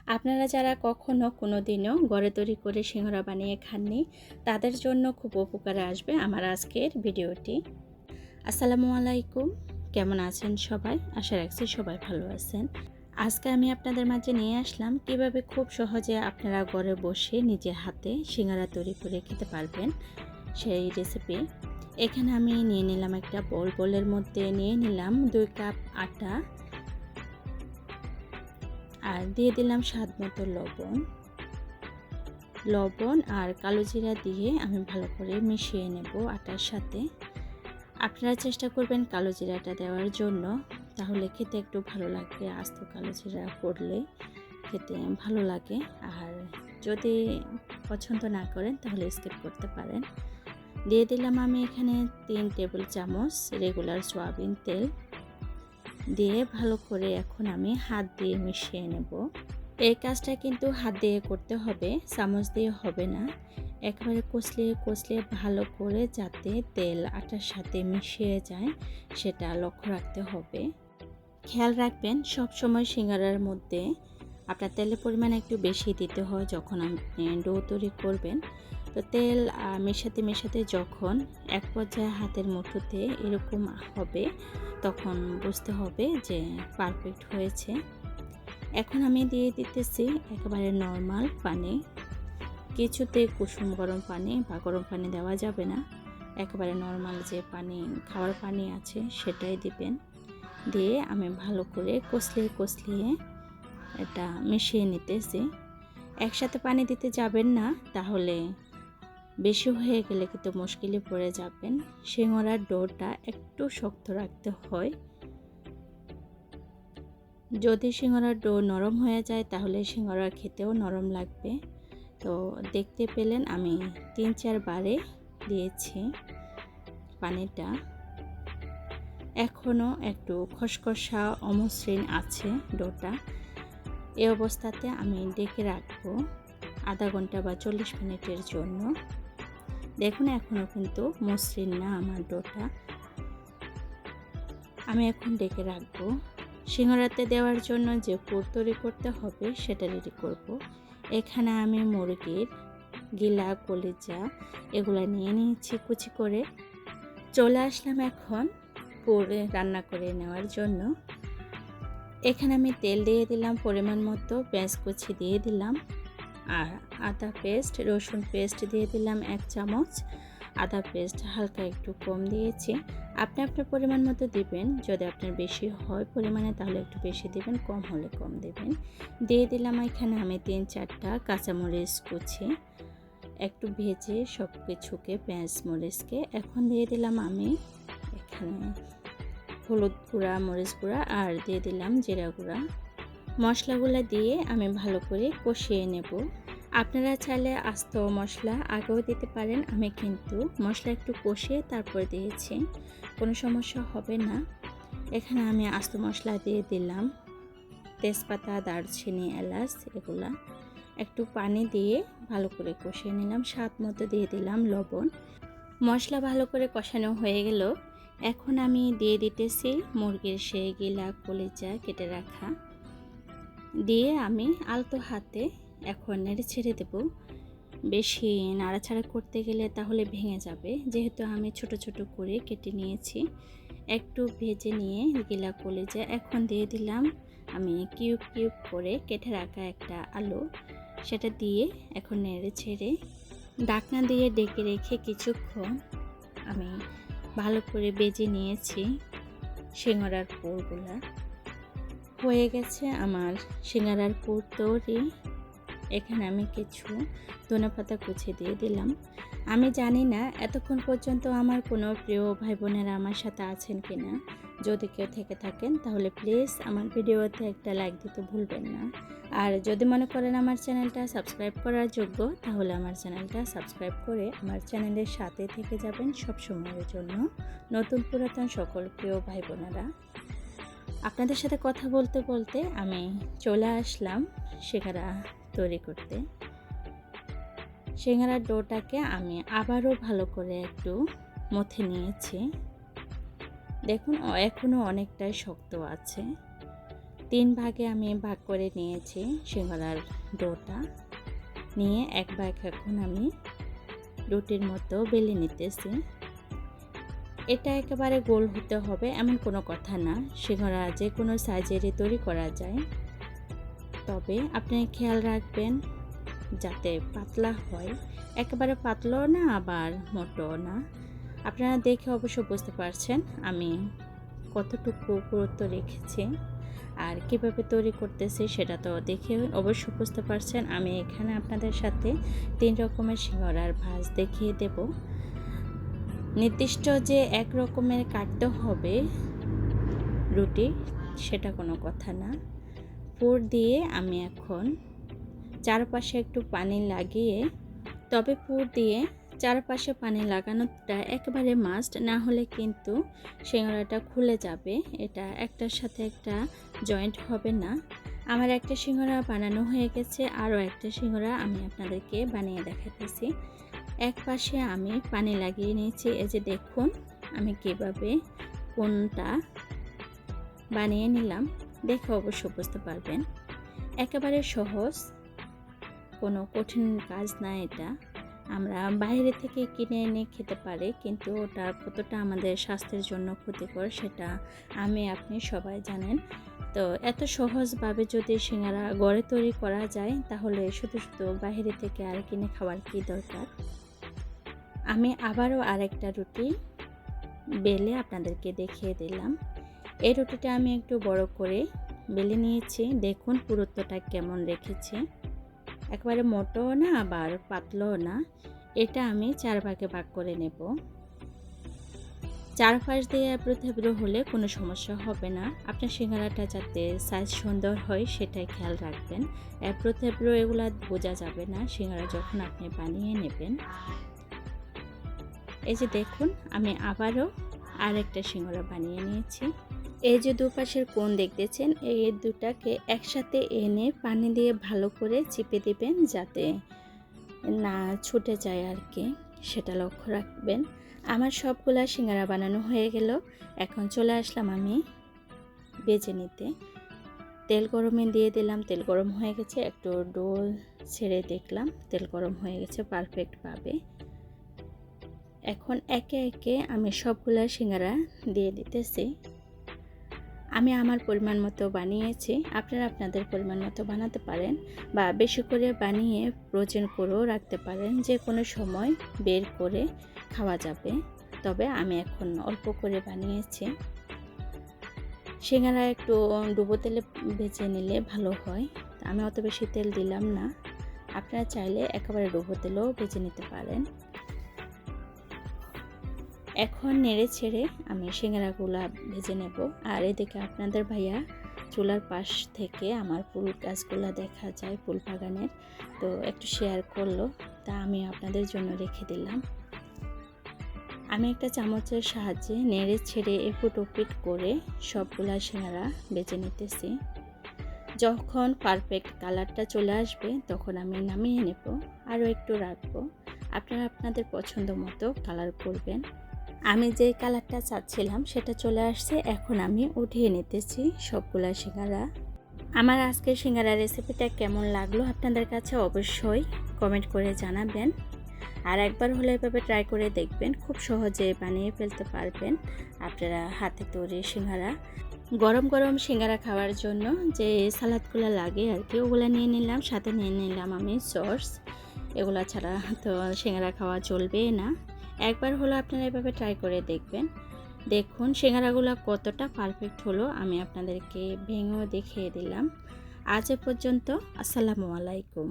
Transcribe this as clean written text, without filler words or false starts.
আপনারা যারা কখনো কোনো দিনও ঘরে তৈরি করে সিঙ্গারা বানিয়ে খাননি, তাদের জন্য খুব উপকারে আসবে আমার আজকের ভিডিওটি। আসসালামু আলাইকুম, কেমন আছেন সবাই? আশা রাখছি সবাই ভালো আছেন। আজকে আমি আপনাদের মাঝে নিয়ে আসলাম কিভাবে খুব সহজে আপনারা ঘরে বসে নিজের হাতে সিঙ্গারা তৈরি করে খেতে পারবেন সেই রেসিপি। এখানে আমি নিয়ে নিলাম একটা বোলের মধ্যে নিয়ে নিলাম 2 কাপ আটা, আর দিয়ে দিলাম স্বাদ মতো লবণ আর কালো জিরা দিয়ে আমি ভালো করে মিশিয়ে নেব আটার সাথে। আপনারা চেষ্টা করবেন কালো জিরাটা দেওয়ার জন্য, তাহলে খেতে একটু ভালো লাগবে। আস্ত কালো জিরা পড়লে খেতে ভালো লাগে, আর যদি পছন্দ না করেন তাহলে স্কিপ করতে পারেন। দিয়ে দিলাম আমি এখানে 3 টেবিল চামচ রেগুলার সয়াবিন তেল দিয়ে ভালো করে এখন আমি হাত দিয়ে মিশিয়ে নেব। এই কাজটা কিন্তু হাত দিয়ে করতে হবে, চামচ দিয়ে হবে না। একেবারে কষলিয়ে ভালো করে যাতে তেল আটার সাথে মিশিয়ে যায় সেটা লক্ষ্য রাখতে হবে। খেয়াল রাখবেন সব সময় সিঙ্গারার মধ্যে আপনার তেলের পরিমাণ একটু বেশি দিতে হয় যখন আপনি ডো তৈরি করবেন। তো তেল মেশাতে যখন এক পর্যায়ে হাতের মুঠোতে এরকম হবে, তখন বুঝতে হবে যে পারফেক্ট হয়েছে। এখন আমি দিয়ে দিতেছি একেবারে নর্মাল পানি, কিছুতে কুসুম গরম পানি বা গরম পানি দেওয়া যাবে না। একেবারে নর্মাল যে পানি, খাওয়ার পানি আছে সেটাই দিবেন। দিয়ে আমি ভালো করে কষলিয়ে এটা মিশিয়ে নিতেছি। একসাথে পানি দিতে যাবেন না, তাহলে বেশি হয়ে গেলে কিন্তু মুশকিলে পড়ে যাবেন। সিঙ্গারার ডোটা একটু শক্ত রাখতে হয়। যদি সিঙ্গারার ডো নরম হয়ে যায় তাহলে সিঙ্গারা খেতেও নরম লাগবে। তো দেখতে পেলেন আমি 3-4 বারে দিয়েছি পানিটা। এখনও একটু খসখসা অমসৃণ আছে ডোটা। এই অবস্থাতে আমি ডেকে রাখবো আধা ঘন্টা বা 40 মিনিটের জন্য। দেখুন এখনও কিন্তু মসৃণ না আমার ডোটা। আমি এখন ডেকে রাখবো। সিঙ্গারাতে দেওয়ার জন্য যে পুর তৈরি করতে হবে সেটা রেডি করব। এখানে আমি মুরগির গিলা, কলিজা এগুলো নিয়ে নিয়েছি কুচি করে। চলে আসলাম এখন পুর রান্না করে নেওয়ার জন্য। এখানে আমি তেল দিয়ে দিলাম পরিমাণ মতো, পেঁয়াজ কুচি দিয়ে দিলাম, আর আদা পেস্ট, রসুন পেস্ট দিয়ে দিলাম 1 চামচ। আদা পেস্ট হালকা একটু কম দিয়েছি, আপনি আপনার পরিমাণ মতো দিবেন। যদি আপনার বেশি হয় পরিমাণে তাহলে একটু বেশি দিবেন, কম হলে কম দিবেন। দিয়ে দিলাম এখানে আমি 3-4টা কাঁচামরিচ কুচি, একটু ভেজে সব কিছুকে পেঁয়াজ মরিচকে। এখন দিয়ে দিলাম আমি এখানে হলুদ গুঁড়া, মরিচ গুঁড়া, আর দিয়ে দিলাম জিরা গুঁড়া। মশলাগুলো দিয়ে আমি ভালো করে কষিয়ে নেব। আপনারা চাইলে আস্ত মশলা আগেও দিতে পারেন, আমি কিন্তু মশলা একটু কষিয়ে তারপর দিয়েছি, কোনো সমস্যা হবে না। এখানে আমি আস্ত মশলা দিয়ে দিলাম তেজপাতা, দারচিনি, এলাচ এগুলা। একটু পানি দিয়ে ভালো করে কষিয়ে নিলাম, স্বাদ মতো দিয়ে দিলাম লবণ। মশলা ভালো করে কষানো হয়ে গেল। এখন আমি দিয়ে দিতেছি মুরগির সেই গিলা, কলিজা কেটে রাখা, দিয়ে আমি আলতো হাতে এখন নেড়ে ছেড়ে দেব। বেশি নাড়াচাড়া করতে গেলে তাহলে ভেঙে যাবে, যেহেতু আমি ছোট ছোট করে কেটে নিয়েছি। একটু ভেজে নিয়ে গিলা, কলিজা এখন দিয়ে দিলাম আমি কিউব করে কেটে রাখা একটা আলু, সেটা দিয়ে এখন নেড়ে ছেড়ে ঢাকনা দিয়ে ডেকে রেখে কিছুক্ষণ আমি ভালো করে ভেজে নিয়েছি। সিঙ্গারার পুরগুলা হয়ে গেছে আমার সিঙ্গারার পুর তৈরি। এখানে আমি কিছু ধনেপাতা কুচি দিয়ে দিলাম। আমি জানি না এতক্ষণ পর্যন্ত আমার কোনো প্রিয় ভাই বোনেরা আমার সাথে আছেন কিনা। যদি কেউ থেকে থাকেন তাহলে প্লিজ আমার ভিডিওতে একটা লাইক দিতে ভুলবেন না। আর যদি মনে করেন আমার চ্যানেলটা সাবস্ক্রাইব করার যোগ্য, তাহলে আমার চ্যানেলটা সাবস্ক্রাইব করে আমার চ্যানেলের সাথে থেকে যাবেন সব সময়ের জন্য। নতুন পুরাতন সকল প্রিয় ভাই বোনেরা, আপনাদের সাথে কথা বলতে বলতে আমি চলে আসলাম সিঙ্গারা তৈরি করতে। সিঙ্গারার ডোটাকে আমি আবারও ভালো করে একটু মথে নিয়েছি। দেখুন এখনও অনেকটাই শক্ত আছে। 3 ভাগে আমি ভাগ করে নিয়েছি সিঙ্গারার ডোটা। নিয়ে এক ভাগ এখন আমি রুটির মতো বেলে নিতেছি। এটা একেবারে গোল হতে হবে এমন কোনো কথা না, সিঙ্গারা যে কোনো সাইজেরই তৈরি করা যায়। তবে আপনি খেয়াল রাখবেন যাতে পাতলা হয়, একেবারে পাতলাও না আবার মোটাও না। আপনারা দেখে অবশ্য বুঝতে পারছেন আমি কতটুকু গুরুত্ব রেখেছি আর কিভাবে তৈরি করতেছি সেটা তো দেখে অবশ্য বুঝতে পারছেন। আমি এখানে আপনাদের সাথে 3 রকমের সিঙ্গারার ভাঁজ দেখিয়ে দেব। নির্দিষ্ট যে এক রকমের কাটতে হবে রুটি সেটা কোনো কথা না। পুর দিয়ে আমি এখন চারপাশে একটু পানি লাগিয়ে, তবে পুর দিয়ে চারপাশে পানি লাগানোটা একেবারে মাস্ট, না হলে কিন্তু সিঙ্গারাটা খুলে যাবে, এটা একটার সাথে একটা জয়েন্ট হবে না। আমার একটা সিঙ্গারা বানানো হয়ে গেছে, আরও একটা সিঙ্গারা আমি আপনাদেরকে বানিয়ে দেখাতেছি। এক পাশে আমি পানি লাগিয়ে নিয়েছি, এই যে দেখুন আমি কিভাবে কোনটা বানিয়ে নিলাম, দেখে অবশ্য বুঝতে পারবেন। একেবারে সহজ, কোনো কঠিন কাজ না এটা। আমরা বাইরে থেকে কিনে এনে খেতে পারি, কিন্তু ওটা কতটা আমাদের স্বাস্থ্যের জন্য ক্ষতিকর সেটা আপনি সবাই জানেন। তো এত সহজভাবে যদি সিঙ্গারা ঘরে তৈরি করা যায় তাহলে শুধু শুধু বাইরে থেকে আর কিনে খাওয়ার কি দরকার। আমি আবারও আরেকটা রুটি বেলে আপনাদেরকে দেখিয়ে দিলাম। এই রুটিটা আমি একটু বড় করে বেলে নিয়েছি, দেখুন পুরুত্বটা কেমন রেখেছি, একবারে মোটাও না আবার পাতলাও না। এটা আমি 4 ভাগে ভাগ করে নেব। চারপাশ দিয়ে এবড়ো থেবড়ো হলে কোনো সমস্যা হবে না। আপনার সিঙ্গারাটা যাতে সাইজ সুন্দর হয় সেটাই খেয়াল রাখবেন। এবড়ো থেবড়ো এগুলা বোঝা যাবে না সিঙ্গারা যখন আপনি বানিয়ে নেবেন। এই যে দেখুন আমি আবারও আরেকটা সিঙ্গারা বানিয়ে নিয়েছি। এই যে দুপাশের কোণ দেখতেছেন, এই দুটাকে একসাথে এনে পানি দিয়ে ভালো করে চিপে দিবেন যাতে না ছুটে যায় আর কি, সেটা লক্ষ্য রাখবেন। আমার সবগুলা সিঙ্গারা বানানো হয়ে গেল, এখন চলে আসলাম আমি ভেজে নিতে। তেল গরমে দিয়ে দিলাম, তেল গরম হয়ে গেছে, একটু ডো ছেড়ে দেখলাম তেল গরম হয়ে গেছে পারফেক্টভাবে। এখন একে একে আমি সবগুলা সিঙ্গারা দিয়ে দিতেছি। আমি আমার পরিমাণ মতো বানিয়েছি, আপনারা আপনাদের পরিমাণ মতো বানাতে পারেন বা বেশি করে বানিয়ে ফ্রোজেন করেও রাখতে পারেন, যে কোনো সময় বের করে খাওয়া যাবে। তবে আমি এখন অল্প করে বানিয়েছি। সিঙ্গারা একটু ডুবো তেলে ভেজে নিলে ভালো হয়, আমি অত বেশি তেল দিলাম না, আপনারা চাইলে একেবারে ডুবো তেলেও ভেজে নিতে পারেন। এখন নেড়ে ছেড়ে আমি সিঙ্গারাগুলা ভেজে নেব। আর এদিকে আপনাদের ভাইয়া চুলার পাশ থেকে আমার ফুল গাছগুলা দেখা যায়, ফুল বাগানের, তো একটু শেয়ার করলো, তা আমি আপনাদের জন্য রেখে দিলাম। আমি একটা চামচের সাহায্যে নেড়ে ছেড়ে এপিট ওপিট করে সবগুলা সিঙ্গারা ভেজে নিতেছি। যখন পারফেক্ট কালারটা চলে আসবে তখন আমি নামিয়ে নেব, আরও একটু রাখবো, আপনারা আপনাদের পছন্দ মতো কালার করবেন। আমি যে কালারটা চাচ্ছিলাম সেটা চলে আসছে, এখন আমি উঠিয়ে নিতেছি সবগুলা সিঙ্গারা। আমার আজকের সিঙ্গারা রেসিপিটা কেমন লাগলো আপনাদের কাছে অবশ্যই কমেন্ট করে জানাবেন। আর একবার হলে এভাবে ট্রাই করে দেখবেন, খুব সহজে বানিয়ে ফেলতে পারবেন আপনারা হাতে তৈরি সিঙ্গারা। গরম গরম সিঙ্গারা খাওয়ার জন্য যে সালাদগুলো লাগে আর কি, ওগুলো নিয়ে নিলাম, সাথে নিয়ে নিলাম আমি সস। এগুলো ছাড়া তো সিঙ্গারা খাওয়া চলবে না। একবার হলো আপনারা এভাবে ট্রাই করে দেখবেন। দেখুন সিঙ্গারাগুলো কতটা পারফেক্ট হলো, আমি আপনাদেরকে ভেঙেও দেখিয়ে দিলাম। আজ এ পর্যন্ত, আসসালামু আলাইকুম।